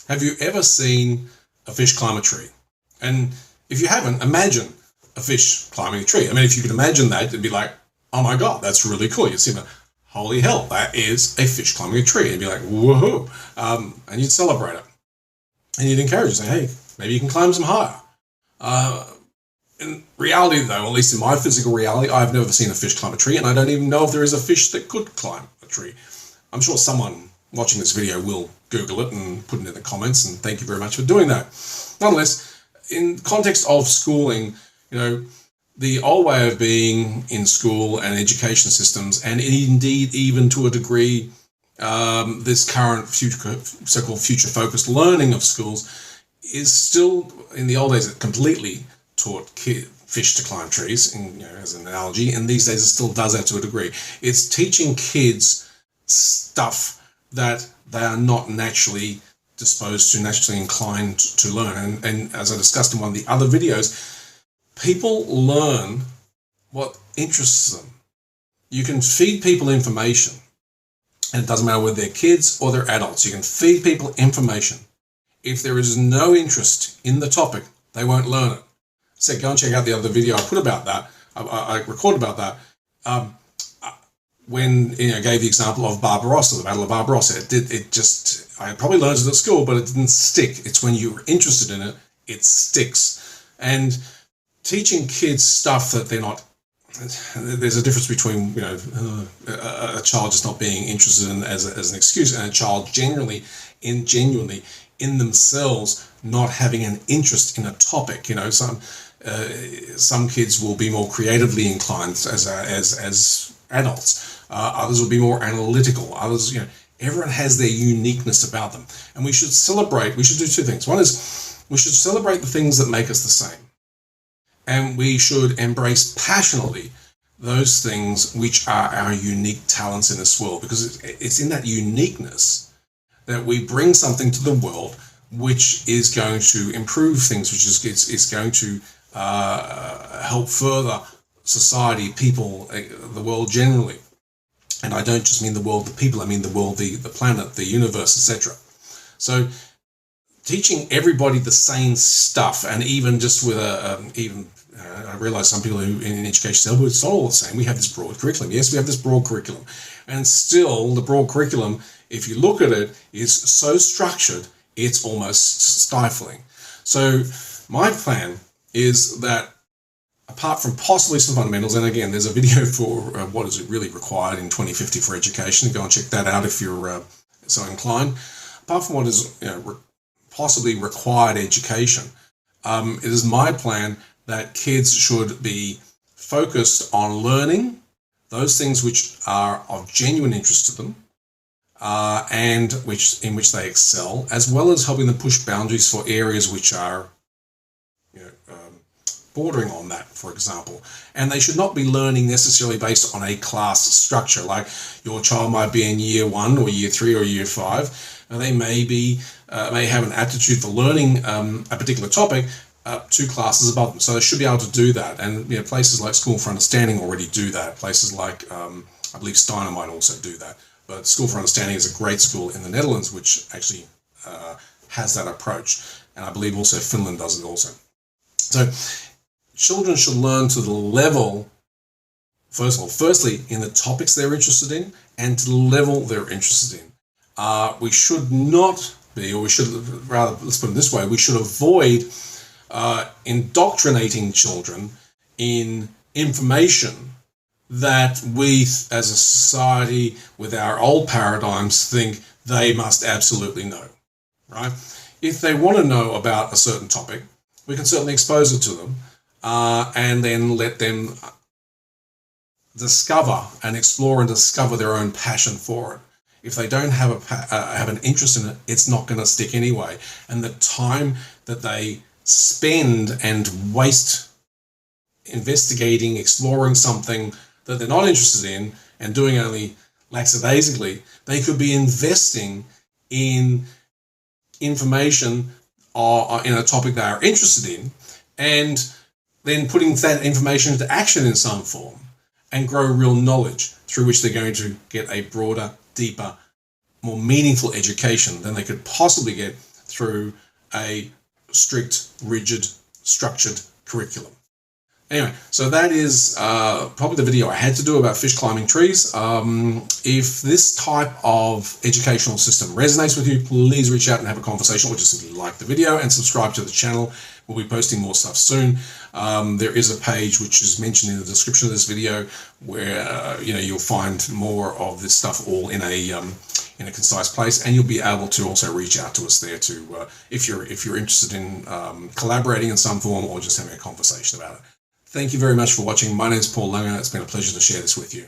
Have you ever seen a fish climb a tree? And if you haven't, imagine a fish climbing a tree. I mean, if you could imagine that, it'd be like, oh my God, that's really cool. You'd see, holy hell, that is a fish climbing a tree. And you'd be like, woohoo. And you'd celebrate it. And you'd encourage it, say, hey, maybe you can climb some higher. In reality, though, at least in my physical reality, I've never seen a fish climb a tree, and I don't even know if there is a fish that could climb a tree. I'm sure someone watching this video will Google it and put it in the comments, and thank you very much for doing that. Nonetheless, in context of schooling, the old way of being in school and education systems, and indeed even to a degree, this current so-called future-focused learning of schools is still, in the old days, it completely taught fish to climb trees, as an analogy, and these days it still does that to a degree. It's teaching kids stuff that they are not naturally disposed to, naturally inclined to learn. And as I discussed in one of the other videos, people learn what interests them. You can feed people information, and it doesn't matter whether they're kids or they're adults. You can feed people information. If there is no interest in the topic, they won't learn it. So go and check out the other video I put about that. I recorded about that. When I gave the example of Barbarossa, the Battle of Barbarossa, I probably learned it at school, but it didn't stick. It's when you're interested in it, it sticks. And teaching kids stuff that they're not, there's a difference between, a child just not being interested in as an excuse, and a child genuinely in themselves not having an interest in a topic. Some kids will be more creatively inclined as adults. Others will be more analytical. Others, everyone has their uniqueness about them. And we should do two things. One is we should celebrate the things that make us the same. And we should embrace passionately those things which are our unique talents in this world, because it's in that uniqueness that we bring something to the world which is going to improve things, which is going to help further society, people, the world generally. And I don't just mean the world, the people, I mean the world, the planet, the universe, etc. So teaching everybody the same stuff, and even just with I realize some people who in education say, oh, it's not all the same. We have this broad curriculum. Yes, we have this broad curriculum. And still, the broad curriculum, if you look at it, is so structured, it's almost stifling. So my plan is that, apart from possibly some fundamentals, and again, there's a video for what is it really required in 2050 for education. Go and check that out if you're so inclined. Apart from what is possibly required education, it is my plan that kids should be focused on learning those things which are of genuine interest to them, and in which they excel, as well as helping them push boundaries for areas which are bordering on that, for example. And they should not be learning necessarily based on a class structure. Like your child might be in year 1 or year 3 or year 5, and they may have an aptitude for learning a particular topic 2 classes above them. So they should be able to do that. And places like School for Understanding already do that. Places like, I believe Steiner might also do that. But School for Understanding is a great school in the Netherlands, which actually has that approach. And I believe also Finland does it also. So children should learn to the level, firstly, in the topics they're interested in, and to the level they're interested in. We should not be, or we should rather, let's put it this way, we should avoid indoctrinating children in information that we as a society with our old paradigms think they must absolutely know, right? If they want to know about a certain topic, we can certainly expose it to them, and then let them discover and explore and discover their own passion for it. If they don't have have an interest in it, it's not going to stick anyway. And the time that they spend and waste investigating, exploring something that they're not interested in and doing only lackadaisically, they could be investing in information in a topic they are interested in, and then putting that information into action in some form and grow real knowledge through which they're going to get a broader, deeper, more meaningful education than they could possibly get through a strict, rigid, structured curriculum. Anyway, so that is probably the video I had to do about fish climbing trees. If this type of educational system resonates with you, please reach out and have a conversation, or just simply like the video and subscribe to the channel. We'll be posting more stuff soon. There is a page which is mentioned in the description of this video where you'll find more of this stuff all in a concise place, and you'll be able to also reach out to us there to if you're interested in collaborating in some form or just having a conversation about it. Thank you very much for watching. My name is Paul Langer. It's been a pleasure to share this with you.